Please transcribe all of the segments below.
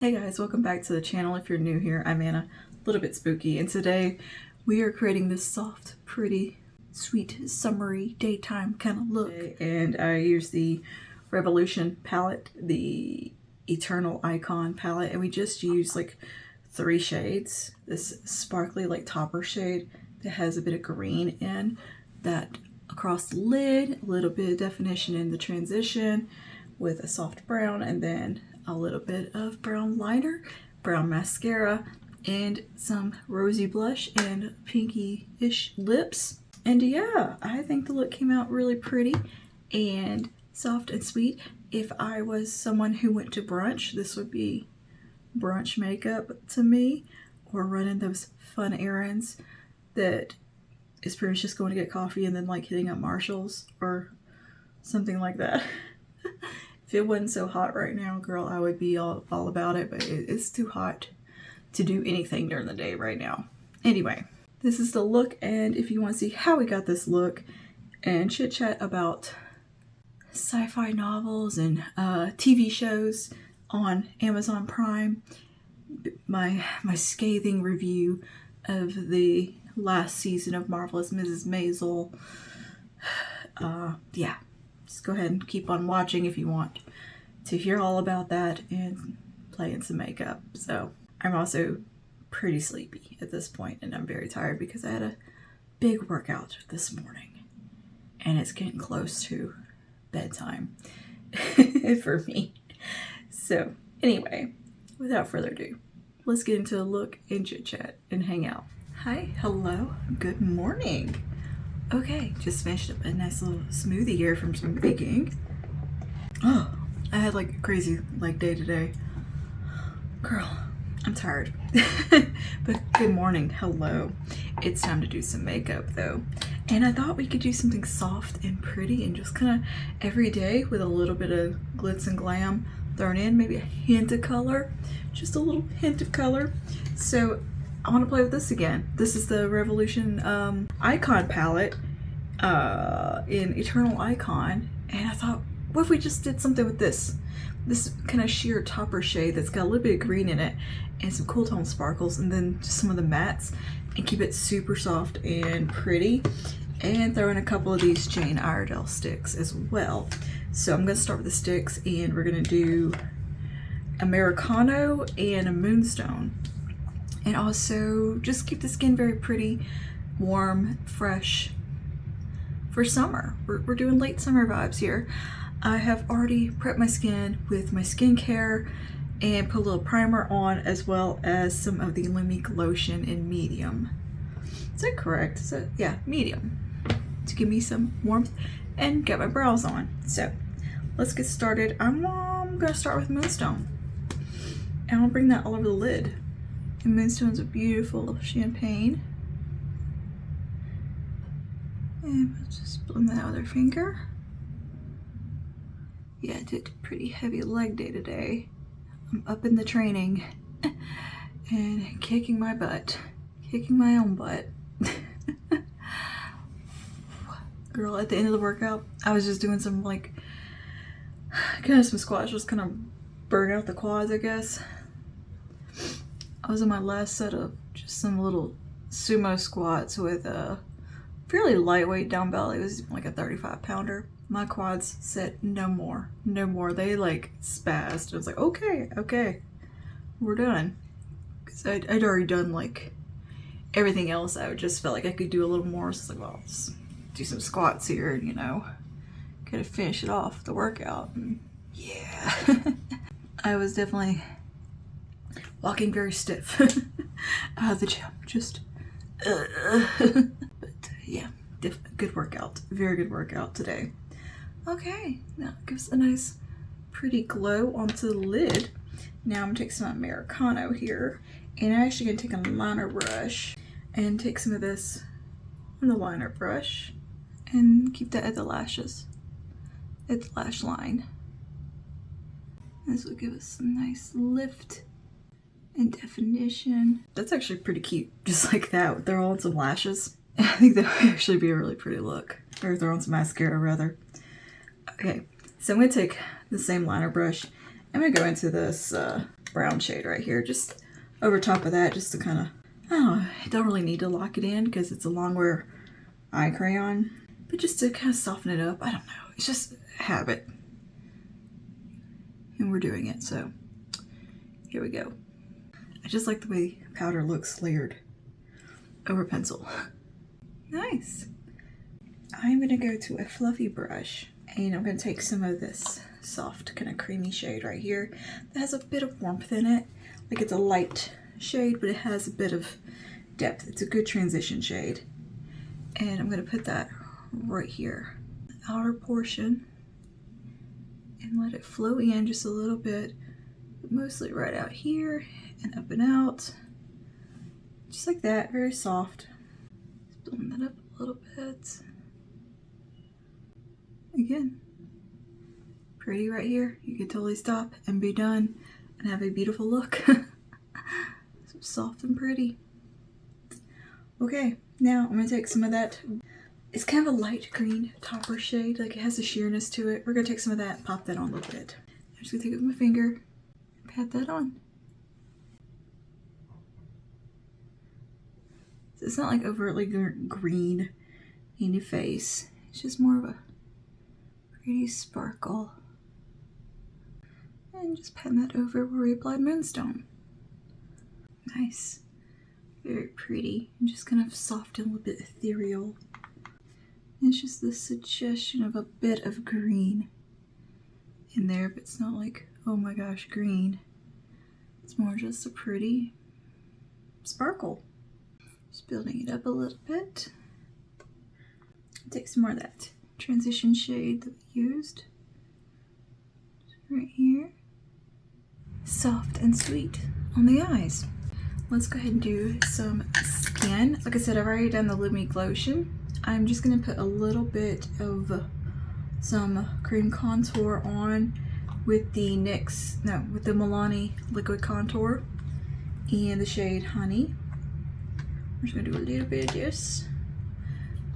Hey guys, welcome back to the channel. If you're new here, I'm Anna, a little bit spooky, and today we are creating this soft, pretty, sweet, summery, daytime kind of look. And I use the Revolution palette, the Eternal Icon palette, and we just use like 3 shades. This sparkly like topper shade that has a bit of green in that across the lid, a little bit of definition in the transition with a soft brown, and then a little bit of brown liner, brown mascara, and some rosy blush and pinky-ish lips. And yeah, I think the look came out really pretty and soft and sweet. If I was someone who went to brunch, this would be brunch makeup to me, or running those fun errands that is pretty much just going to get coffee and then like hitting up Marshall's or something like that. If it wasn't so hot right now, girl, I would be all about it, but it's too hot to do anything during the day right now. Anyway, this is the look, and if you want to see how we got this look and chit chat about sci-fi novels and TV shows on Amazon Prime, my scathing review of the last season of Marvelous Mrs. Maisel, yeah. Just go ahead and keep on watching if you want to hear all about that and play in some makeup. So I'm also pretty sleepy at this point, and I'm very tired because I had a big workout this morning and it's getting close to bedtime for me. So anyway, without further ado, let's get into a look and chit chat and hang out. Hi, hello, good morning. Okay, just finished up a nice little smoothie here from Smoothie Gang. Oh, I had like a crazy like day today. Girl, I'm tired. But good morning, hello. It's time to do some makeup though. And I thought we could do something soft and pretty and just kind of every day with a little bit of glitz and glam thrown in, maybe a hint of color, just a little hint of color. So I want to play with this again. This is the Revolution Icon palette in Eternal Icon, and I thought, what if we just did something with this kind of sheer topper shade that's got a little bit of green in it and some cool tone sparkles, and then just some of the mattes, and keep it super soft and pretty, and throw in a couple of these Jane Iredale sticks as well. So I'm going to start with the sticks, and we're going to do Americano and a Moonstone. And also just keep the skin very pretty, warm, fresh for summer. We're doing late summer vibes here. I have already prepped my skin with my skincare and put a little primer on, as well as some of the Lumique lotion in medium. Is that correct? Yeah, medium, to give me some warmth and get my brows on. So let's get started. I'm gonna start with Moonstone, and I'll bring that all over the lid. And Moonstone's a beautiful champagne. And we'll just blend that out with our finger. Yeah, I did a pretty heavy leg day today. I'm up in the training and kicking my butt. Kicking my own butt. Girl, at the end of the workout, I was just doing some like, kind of some squats, just kind of burn out the quads, I guess. I was in my last set of just some little sumo squats with a fairly lightweight dumbbell. It was like a 35-pounder. My quads said no more, no more. They like spazzed. I was like, okay, we're done. Because I'd already done like everything else. I just felt like I could do a little more. So I was like, well, let's do some squats here, you know, gotta finish it off the workout. And yeah, I was definitely walking very stiff out of the gym, just but yeah, good workout, very good workout today. Okay, now it gives a nice pretty glow onto the lid. Now I'm gonna take some Americano here, and I'm actually gonna take a liner brush and take some of this on the liner brush and keep that at the lashes, at the lash line. This will give us some nice lift and definition. That's actually pretty cute, just like that. Throw on some lashes. I think that would actually be a really pretty look. Or throw on some mascara, rather. Okay, so I'm gonna take the same liner brush. I'm gonna go into this brown shade right here, just over top of that, just to kind of, I don't know, I don't really need to lock it in because it's a Longwear eye crayon, but just to kind of soften it up. I don't know, it's just a habit. And we're doing it, so here we go. I just like the way powder looks layered over pencil. Nice. I'm gonna go to a fluffy brush and I'm gonna take some of this soft kind of creamy shade right here that has a bit of warmth in it. Like it's a light shade, but it has a bit of depth. It's a good transition shade. And I'm gonna put that right here, the outer portion, and let it flow in just a little bit, but mostly right out here and up and out. Just like that, very soft. Just building that up a little bit. Again, pretty right here. You could totally stop and be done and have a beautiful look. So soft and pretty. Okay, now I'm gonna take some of that. It's kind of a light green topper shade, like it has a sheerness to it. We're gonna take some of that and pop that on a little bit. I'm just gonna take it with my finger and pat that on. So it's not like overtly green in your face. It's just more of a pretty sparkle. And just pat that over where we applied moonstone. Nice. Very pretty. And just kind of soft and a little bit ethereal. And it's just the suggestion of a bit of green in there, but it's not like, oh my gosh, green. It's more just a pretty sparkle. Just building it up a little bit. Take some more of that transition shade that we used. Right here. Soft and sweet on the eyes. Let's go ahead and do some skin. Like I said, I've already done the Lumi Glotion. I'm just gonna put a little bit of some cream contour on with the with the Milani liquid contour and the shade Honey. I'm just gonna do a little bit of this.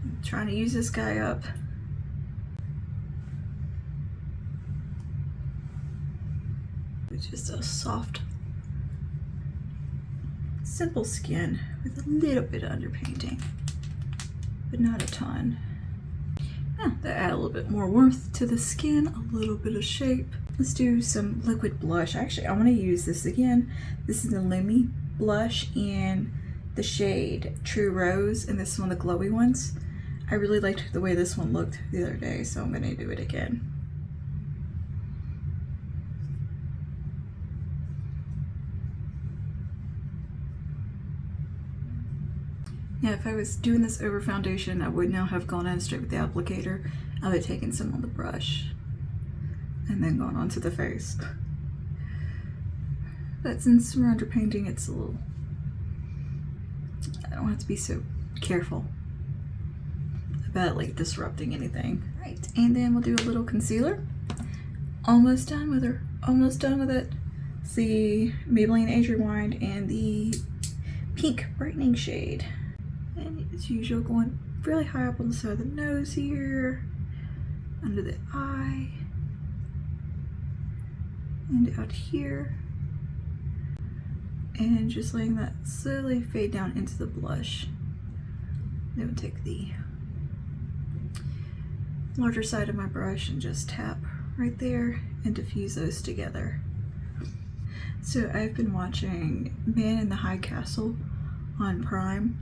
I'm trying to use this guy up. It's just a soft, simple skin with a little bit of underpainting, but not a ton. Now that add a little bit more warmth to the skin, a little bit of shape. Let's do some liquid blush. Actually, I want to use this again. This is the Lumi blush in the shade True Rose, and this is one of the glowy ones. I really liked the way this one looked the other day, so I'm going to do it again. Now, if I was doing this over foundation, I would now have gone in straight with the applicator. I would have taken some on the brush and then gone onto the face. But since we're underpainting, it's a little, I don't have to be so careful about like disrupting anything. Right, and then we'll do a little concealer. Almost done with her, almost done with it. It's the Maybelline Age Rewind and the pink brightening shade. And as usual, going really high up on the side of the nose here, under the eye, and out here. And just letting that slowly fade down into the blush. Then we'll take the larger side of my brush and just tap right there and diffuse those together. So I've been watching Man in the High Castle on Prime,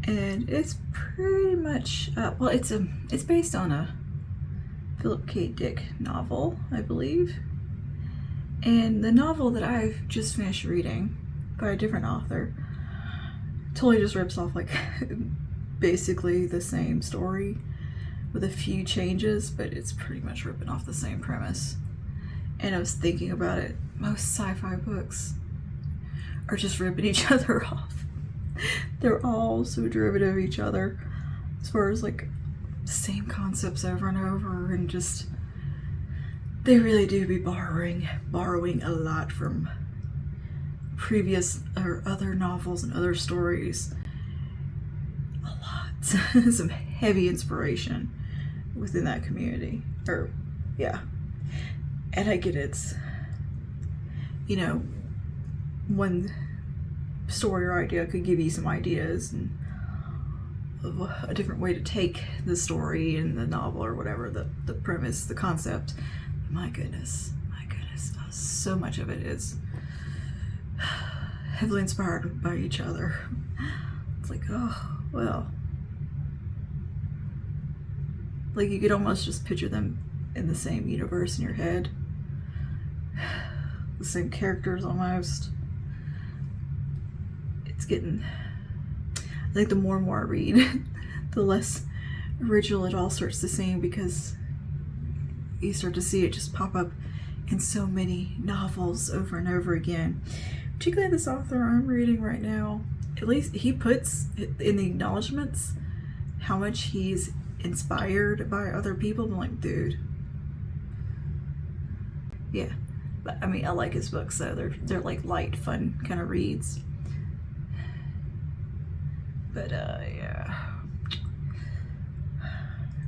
and it's pretty much well, it's based on a Philip K. Dick novel, I believe. And the novel that I've just finished reading by a different author totally just rips off like basically the same story with a few changes, but it's pretty much ripping off the same premise. And I was thinking about it, most sci-fi books are just ripping each other off. They're all so derivative of each other as far as like the same concepts over and over, and just they really do be borrowing a lot from previous or other novels and other stories. A lot. Some heavy inspiration within that community. Or yeah. And I get it's, you know, one story or idea could give you some ideas and of a different way to take the story in the novel or whatever, the premise, the concept. My goodness, so much of it is heavily inspired by each other. It's like, oh, well. Like you could almost just picture them in the same universe in your head. The same characters almost. It's getting, I think the more and more I read, the less original it all starts to seem, because you start to see it just pop up in so many novels over and over again. Particularly this author I'm reading right now, at least he puts in the acknowledgements how much he's inspired by other people. I'm like, dude. Yeah. But I mean, I like his books though. They're like light, fun kind of reads. But yeah.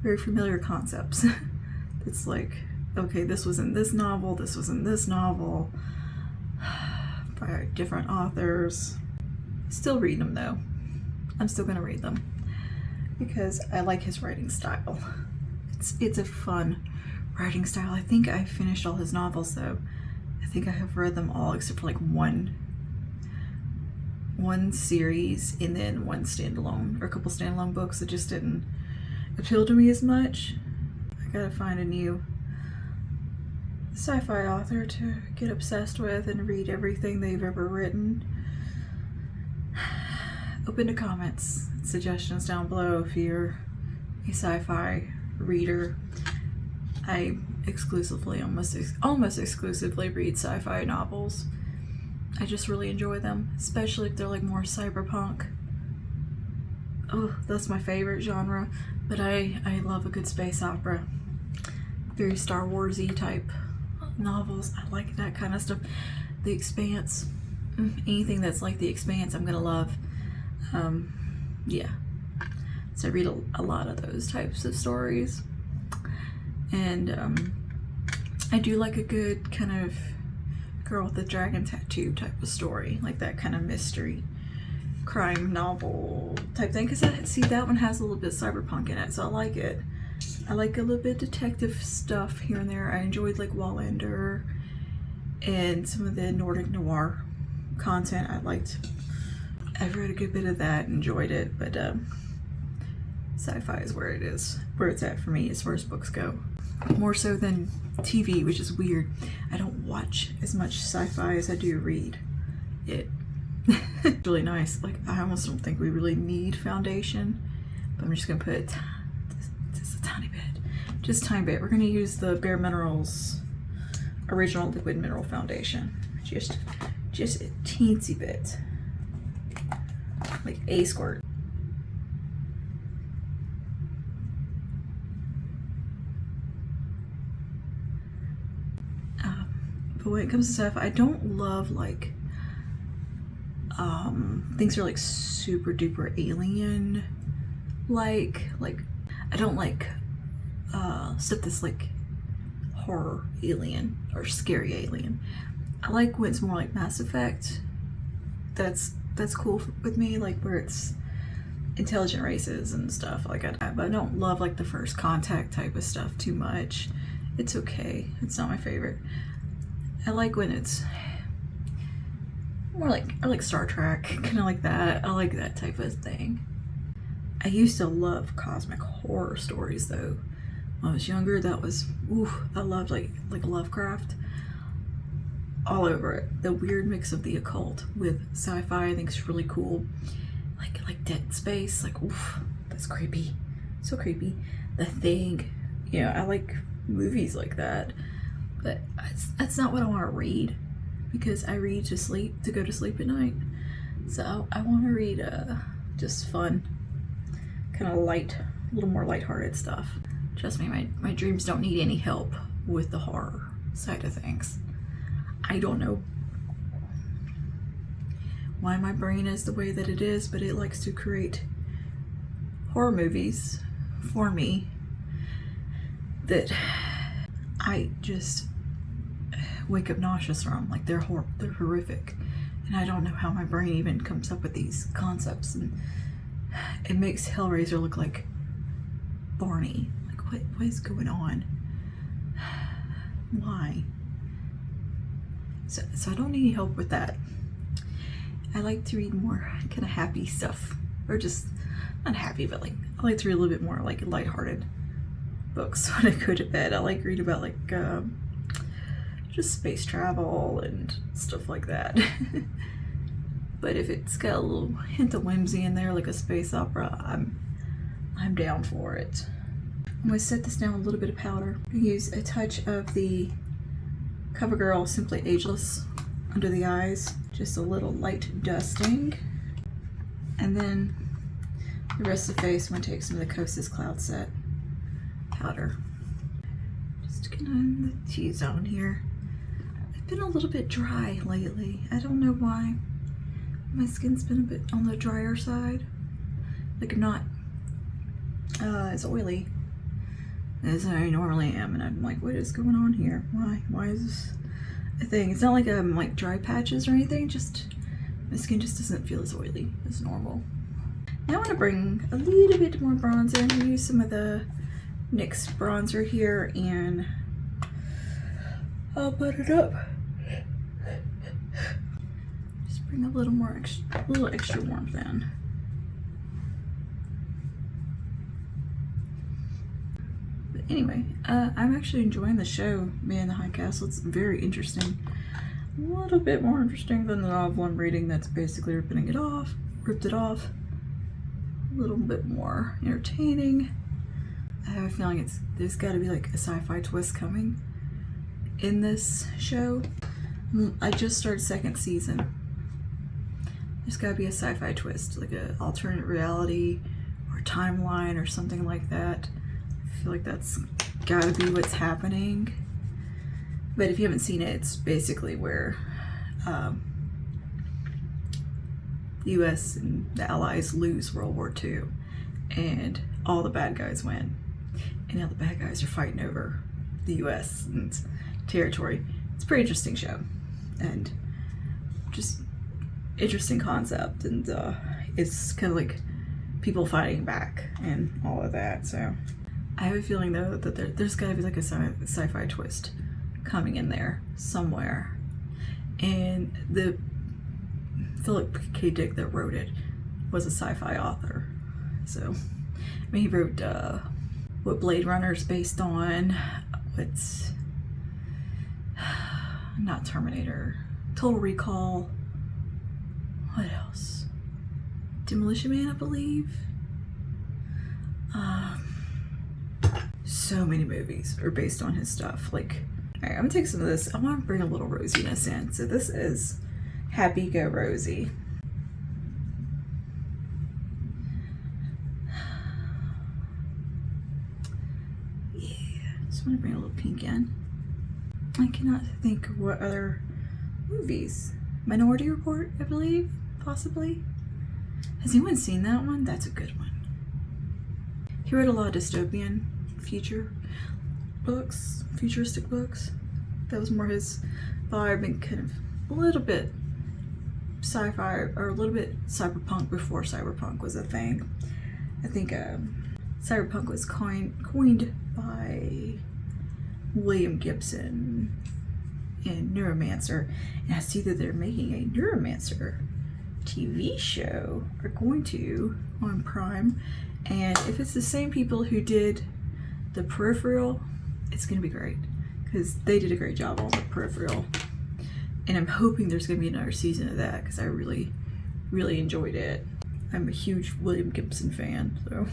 Very familiar concepts. It's like, okay, this was in this novel, this was in this novel, by different authors. Still reading them though. I'm still gonna read them because I like his writing style. It's a fun writing style. I think I finished all his novels though. I think I have read them all except for like one series and then one standalone, or a couple standalone books that just didn't appeal to me as much. I gotta find a new sci-fi author to get obsessed with and read everything they've ever written. Open to comments, suggestions down below if you're a sci-fi reader. I exclusively, almost exclusively read sci-fi novels. I just really enjoy them, especially if they're like more cyberpunk. Oh, that's my favorite genre. But I love a good space opera. Very Star Wars-y type novels. I like that kind of stuff. The Expanse. Anything that's like The Expanse, I'm gonna love. Yeah. So I read a lot of those types of stories. And I do like a good kind of girl with a dragon tattoo type of story. Like that kind of mystery crime novel type thing, because I see that one has a little bit of cyberpunk in it, so I like it. I like a little bit of detective stuff here and there. I enjoyed like Wallander and some of the Nordic noir content. I've read a good bit of that, enjoyed it, but sci-fi is where it's at for me as far as books go. More so than TV, which is weird. I don't watch as much sci-fi as I do read it. It's really nice. Like, I almost don't think we really need foundation, but I'm just gonna put just a tiny bit, just a tiny bit. We're gonna use the Bare Minerals original liquid mineral foundation, just a teensy bit, like a squirt. But when it comes to stuff, I don't love like things are like super duper alien like I don't like stuff that's like horror alien or scary alien. I like when it's more like Mass Effect. That's cool with me, like where it's intelligent races and stuff like that. But I don't love like the First Contact type of stuff too much. It's okay, it's not my favorite. I like when it's more like, I like Star Trek, kind of like that. I like that type of thing. I used to love cosmic horror stories though. When I was younger, that was, I loved like Lovecraft. All over it. The weird mix of the occult with sci-fi I think is really cool. Like Dead Space, like that's creepy. So creepy. The Thing, you know, I like movies like that. But that's not what I want to read, because I read to go to sleep at night. So I want to read just fun, kind of light, a little more lighthearted stuff. Trust me, my dreams don't need any help with the horror side of things. I don't know why my brain is the way that it is, but it likes to create horror movies for me that I just wake up nauseous from. Like they're horrific And I don't know how my brain even comes up with these concepts, and it makes Hellraiser look like Barney. Like, what is going on? Why? So I don't need any help with that. I like to read more kind of happy stuff, or just not happy, but like I like to read a little bit more like lighthearted books when I go to bed. I like read about like just space travel and stuff like that. But if it's got a little hint of whimsy in there, like a space opera, I'm down for it. I'm gonna set this down with a little bit of powder. Use a touch of the CoverGirl Simply Ageless under the eyes, just a little light dusting, and then the rest of the face, I'm gonna take some of the Kosas Cloud Set powder. Just gonna in the T-zone here. I've been a little bit dry lately. I don't know why. My skin's been a bit on the drier side. Like not as oily as I normally am, and I'm like, what is going on here? Why is this a thing? It's not like I'm like dry patches or anything, just my skin just doesn't feel as oily as normal. Now I want to bring a little bit more bronzer. I'm going to use some of the NYX bronzer here, and I'll put it up. Just bring a little more extra warmth in. But anyway, I'm actually enjoying the show, Man in the High Castle. It's very interesting. A little bit more interesting than the novel I'm reading that's basically ripped it off. A little bit more entertaining. I have a feeling there's got to be like a sci-fi twist coming in this show. I just started second season. There's got to be a sci-fi twist, like an alternate reality or timeline or something like that. I feel like that's got to be what's happening. But if you haven't seen it, it's basically where the US and the Allies lose World War II and all the bad guys win. And now the bad guys are fighting over the US and territory. It's a pretty interesting show and just interesting concept, and it's kind of like people fighting back and all of that. So I have a feeling though that there's got to be like a sci-fi twist coming in there somewhere. And the Philip K. Dick that wrote it was a sci-fi author. So I mean, he wrote what Blade Runner is based on, what's not Terminator, Total Recall, what else? Demolition Man, I believe. So many movies are based on his stuff. Like, alright, I'm gonna take some of this. I want to bring a little rosiness in. So this is Happy Go Rosie. Yeah, just want to bring a little pink in. I cannot think of what other movies. Minority Report, I believe, possibly. Has anyone seen that one? That's a good one. He wrote a lot of dystopian futuristic books. That was more his vibe, and kind of a little bit sci-fi or a little bit cyberpunk before cyberpunk was a thing. I think cyberpunk was coined by William Gibson in Neuromancer, and I see that they're making a Neuromancer TV show, are going to, on Prime, and if it's the same people who did The Peripheral, it's going to be great, because they did a great job on The Peripheral, and I'm hoping there's going to be another season of that, because I really, really enjoyed it. I'm a huge William Gibson fan, so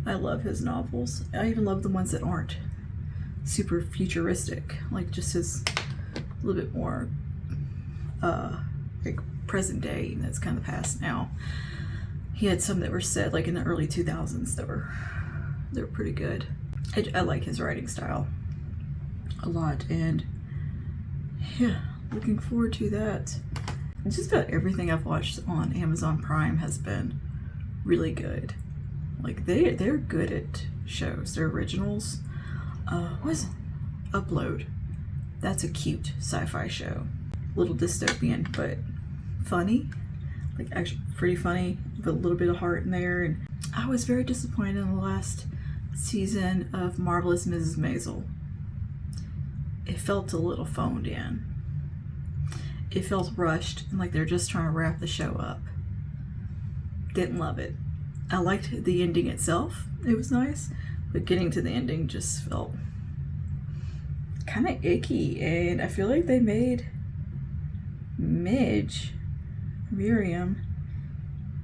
I love his novels. I even love the ones that aren't super futuristic, like just his a little bit more like present day, and that's kind of past now. He had some that were set like in the early 2000s that were pretty good. I like his writing style a lot, and yeah, looking forward to that. And just about everything I've watched on Amazon Prime has been really good. Like they're good at shows. They're originals. What is it? Upload. That's a cute sci-fi show. A little dystopian, but funny, like actually pretty funny, with a little bit of heart in there. And I was very disappointed in the last season of Marvelous Mrs. Maisel. It felt a little phoned in. It felt rushed and like they're just trying to wrap the show up. Didn't love it. I liked the ending itself. It was nice, but getting to the ending just felt kind of icky. And I feel like they made Miriam,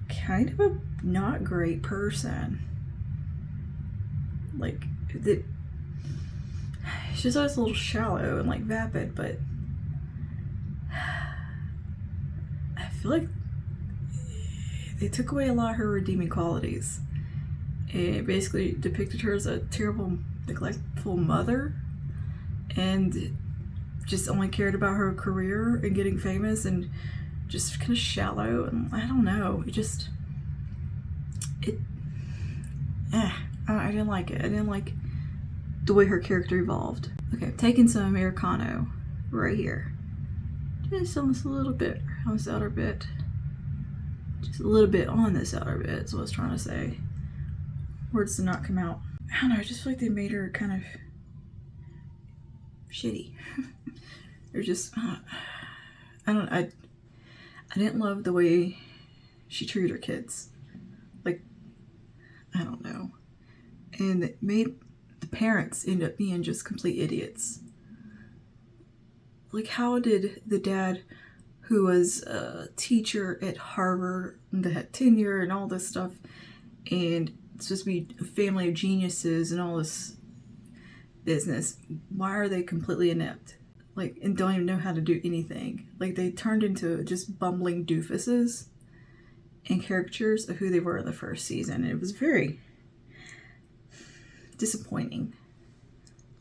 kind of a not great person. Like, she's always a little shallow and like vapid, but I feel like they took away a lot of her redeeming qualities. It basically depicted her as a terrible, neglectful mother, and just only cared about her career and getting famous, and just kind of shallow. And I don't know, I didn't like it. I didn't like the way her character evolved. Okay, I'm taking some Americano right here. Just almost a little bit on this outer bit. Just a little bit on this outer bit is what I was trying to say. Words did not come out. I don't know, I just feel like they made her kind of shitty. They're just, I didn't love the way she treated her kids. Like, I don't know. And it made the parents end up being just complete idiots. Like, how did the dad, who was a teacher at Harvard that had tenure and all this stuff, and it's supposed to be a family of geniuses and all this business, why are they completely inept? Like, and don't even know how to do anything. Like, they turned into just bumbling doofuses and caricatures of who they were in the first season. And it was very disappointing.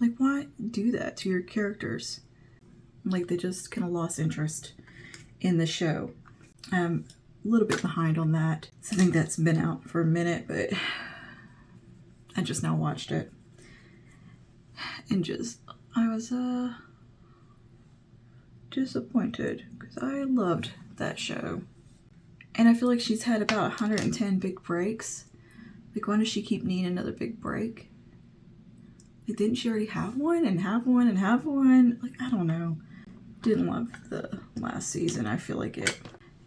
Like, why do that to your characters? Like, they just kind of lost interest in the show. I'm a little bit behind on that. Something that's been out for a minute, but I just now watched it. And I was disappointed, because I loved that show. And I feel like she's had about 110 big breaks. Like, why does she keep needing another big break? Like, didn't she already have one and have one and have one? Like, I don't know. Didn't love the last season. I feel like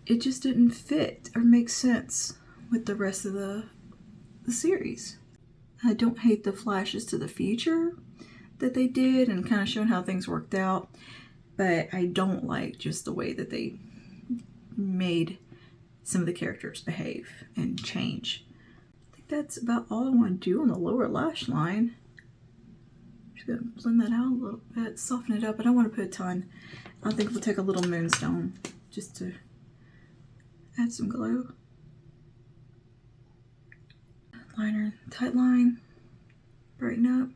it just didn't fit or make sense with the rest of the series. I don't hate the flashes to the future that they did and kind of showing how things worked out, but I don't like just the way that they made some of the characters behave and change. I think that's about all I want to do on the lower lash line. Just gonna blend that out a little bit, soften it up. I don't want to put a ton. I think we'll take a little moonstone just to add some glow. Liner, tight line, brighten up.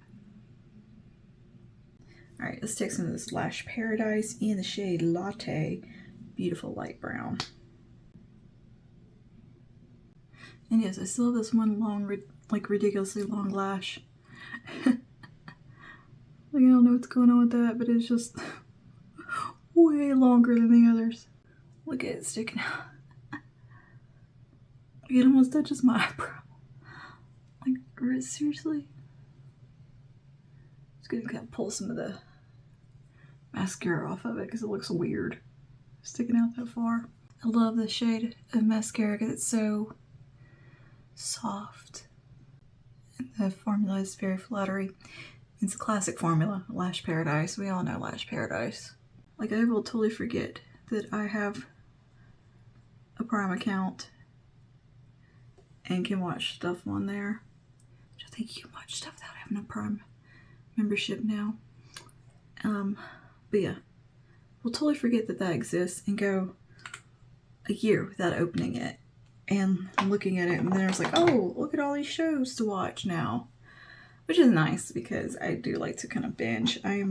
All right, let's take some of this Lash Paradise in the shade Latte, beautiful light brown. And yes, I still have this one long, like ridiculously long lash. Like, I don't know what's going on with that, but it's just way longer than the others. Look at it sticking out. It almost touches my eyebrow. Like, seriously? Just gonna kind of pull some of the mascara off of it because it looks weird sticking out that far. I love the shade of mascara because it's so soft. And the formula is very flattering. It's a classic formula, Lash Paradise. We all know Lash Paradise. Like, I will totally forget that I have a Prime account and can watch stuff on there. Which I think you can watch stuff without having a Prime membership now. But yeah, we'll totally forget that that exists and go a year without opening it and looking at it, and then it's like, oh, look at all these shows to watch now, which is nice because I do like to kind of binge. That's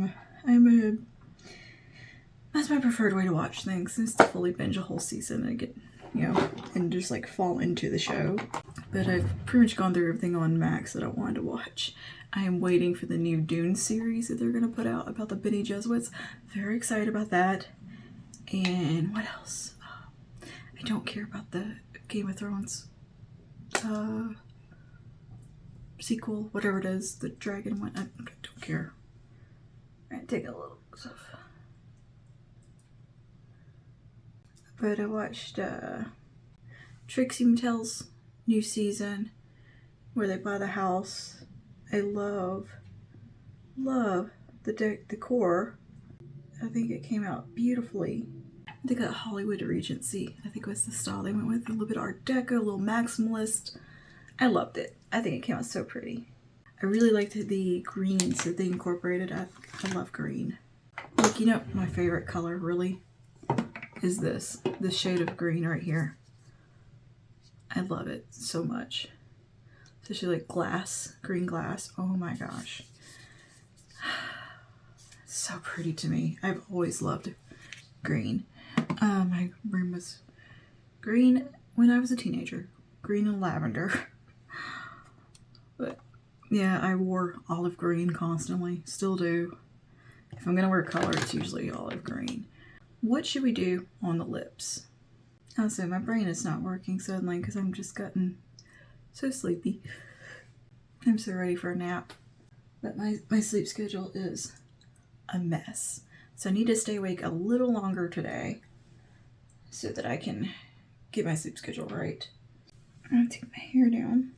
my preferred way to watch things, is to fully binge a whole season and get, and just like fall into the show. But I've pretty much gone through everything on Max that I wanted to watch. I am waiting for the new Dune series that they're going to put out about the Bene Gesserits. Very excited about that. And what else? I don't care about the Game of Thrones sequel, whatever it is, the dragon one. I don't care. Alright, take a little stuff. But I watched Trixie Mattel's new season where they buy the house. I love the decor. I think it came out beautifully. They got Hollywood Regency, I think was the style they went with. A little bit Art Deco, a little maximalist. I loved it. I think it came out so pretty. I really liked the greens that they incorporated. I love green. Like, you know, my favorite color really is this shade of green right here. I love it so much. Especially like glass, green glass. Oh my gosh. So pretty to me. I've always loved green. My room was green when I was a teenager. Green and lavender. But yeah, I wore olive green constantly. Still do. If I'm gonna wear color, it's usually olive green. What should we do on the lips? Also, my brain is not working suddenly because I'm just gotten so sleepy. I'm so ready for a nap. But my sleep schedule is a mess. So I need to stay awake a little longer today so that I can get my sleep schedule right. I'm gonna take my hair down.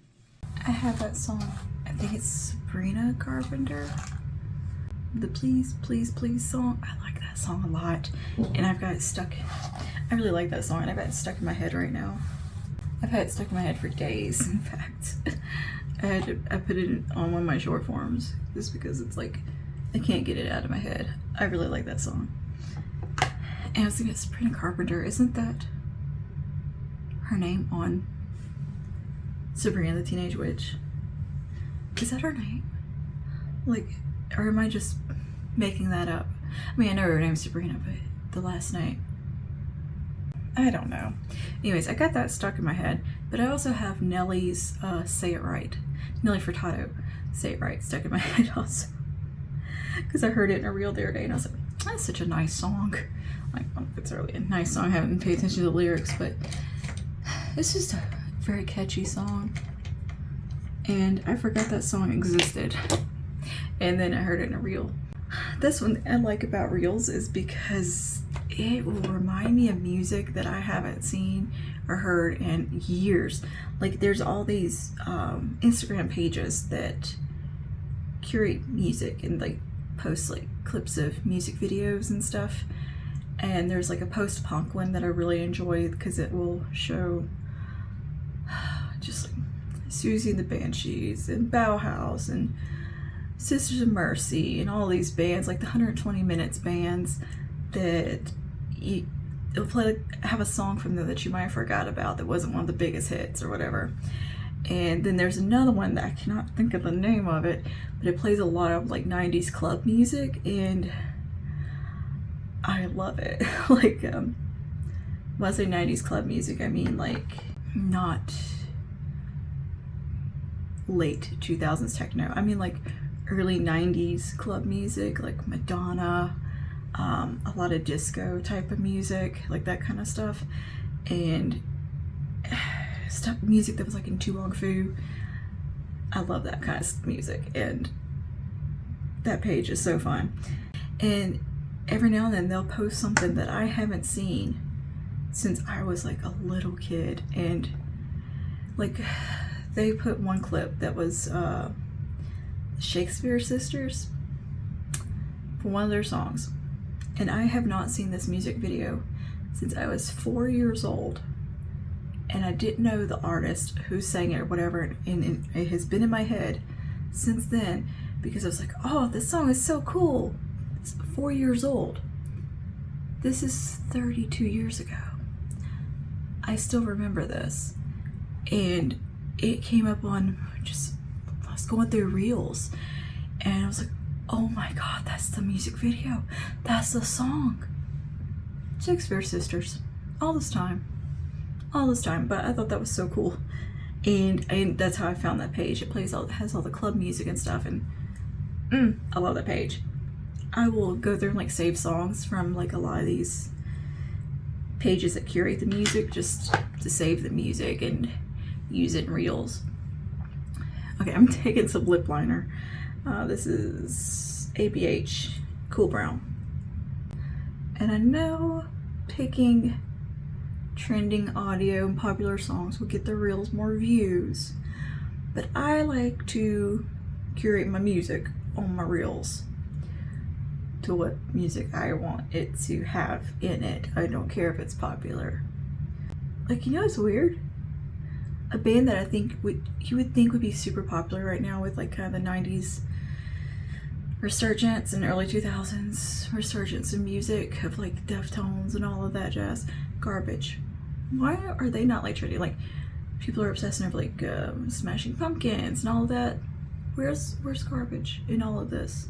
I have that song, I think it's Sabrina Carpenter. The Please, Please, Please song. I like that song a lot. And I've got it stuck. I really like that song and I've got it stuck in my head right now. I've had it stuck in my head for days, in fact. I put it on one of my short forms just because it's like, I can't get it out of my head. I really like that song. And I was thinking, Sabrina Carpenter, isn't that her name on Sabrina the Teenage Witch? Is that her name? Like, or am I just making that up? I mean, I know her name's Sabrina, but the last name, I don't know. Anyways, I got that stuck in my head, but I also have Nelly's Say It Right. Nelly Furtado, Say It Right, stuck in my head also. Because I heard it in a reel the other day and I was like, that's such a nice song. Like, I don't know if it's really a nice song, I haven't paid attention to the lyrics, but it's just a very catchy song. And I forgot that song existed. And then I heard it in a reel. This one I like about reels is because it will remind me of music that I haven't seen or heard in years. Like there's all these Instagram pages that curate music and like post like clips of music videos and stuff. And there's like a post-punk one that I really enjoy because it will show just like Susie and the Banshees and Bauhaus and Sisters of Mercy and all these bands, like the 120 Minutes bands that it'll play, have a song from them that you might have forgot about that wasn't one of the biggest hits or whatever. And then there's another one that I cannot think of the name of it, but it plays a lot of like 90s club music and I love it. Like when I say 90s club music, I mean like not late 2000s techno. I mean like early 90s club music, like Madonna, a lot of disco type of music, like that kind of stuff. And stuff, music that was like in Tu Wong Fu. I love that kind of music, and that page is so fun. And every now and then they'll post something that I haven't seen since I was like a little kid, and like they put one clip that was Shakespeare Sisters for one of their songs, and I have not seen this music video since I was 4 years old, and I didn't know the artist who sang it or whatever, and it has been in my head since then because I was like, oh, this song is so cool. It's 4 years old. This is 32 years ago. I still remember this, and it came up on just, I was going through reels and I was like, oh my god, that's the music video, that's the song. Shakespeare Sisters, all this time, but I thought that was so cool. And that's how I found that page. It plays all, it has all the club music and stuff, and I love that page. I will go through and like save songs from like a lot of these pages that curate the music just to save the music and use it in reels. Okay, I'm taking some lip liner. This is ABH Cool Brown. And I know picking trending audio and popular songs will get the reels more views, but I like to curate my music on my reels to what music I want it to have in it. I don't care if it's popular. Like, you know, it's weird. A band that I think you would think would be super popular right now with like kind of the 90s resurgence and early 2000s resurgence in music of like Deftones and all of that jazz. Garbage. Why are they not like trendy? Like, people are obsessing over like Smashing Pumpkins and all of that. Where's Garbage in all of this?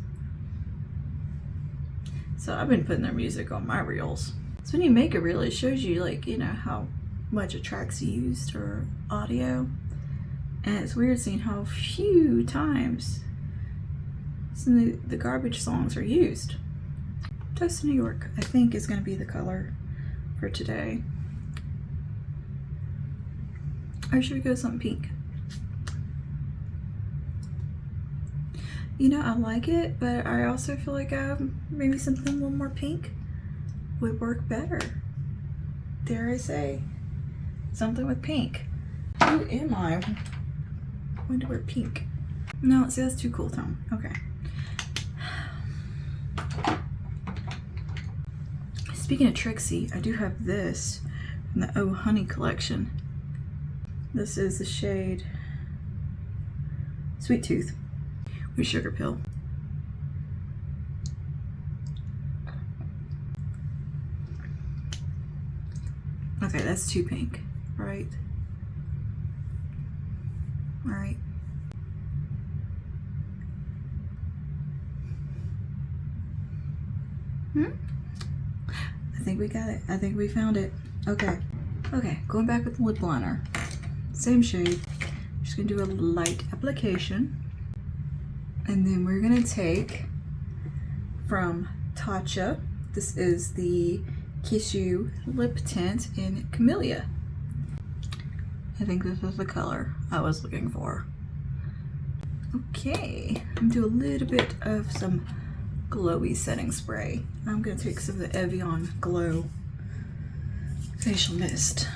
So I've been putting their music on my reels. So when you make a reel, it shows you like, you know, how much a track's used or audio. And it's weird seeing how few times some of the garbage songs are used. Toast of New York, I think, is going to be the color for today. Or should we go something pink? You know, I like it, but I also feel like maybe something a little more pink would work better. Dare I say, something with pink. Who am I? I'm going to wear pink. No, see, that's too cool tone. Okay. Speaking of Trixie, I do have this from the Oh Honey collection. This is the shade Sweet Tooth with Sugar Pill. Okay, that's too pink, right? All right. I think we got it. I think we found it. Okay. Okay, going back with the lip liner. Same shade. Just gonna do a light application. And then we're gonna take from Tatcha. This is the Kiss You lip tint in Camellia. I think this is the color I was looking for. Okay, I'm gonna do a little bit of some glowy setting spray. I'm gonna take some of the Evian Glow facial mist.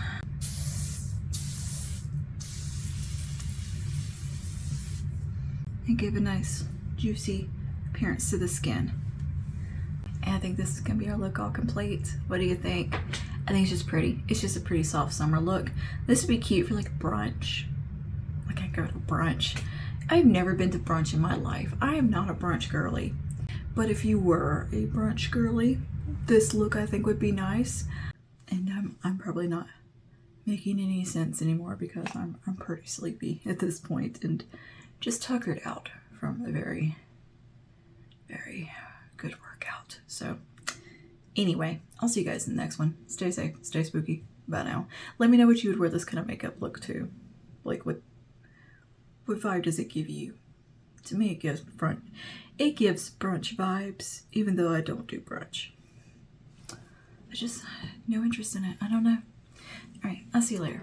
And give a nice juicy appearance to the skin. And I think this is gonna be our look all complete. What do you think? I think it's just pretty. It's just a pretty soft summer look. This would be cute for like brunch. Like I go to brunch. I've never been to brunch in my life. I am not a brunch girly. But if you were a brunch girly, this look I think would be nice. And I'm probably not making any sense anymore because I'm pretty sleepy at this point and just tuckered out from a very, very good workout. So anyway, I'll see you guys in the next one. Stay safe, stay spooky. Bye now. Let me know what you would wear this kind of makeup look to. Like what vibe does it give you? To me it gives brunch vibes, even though I don't do brunch. I just no interest in it. I don't know. Alright, I'll see you later.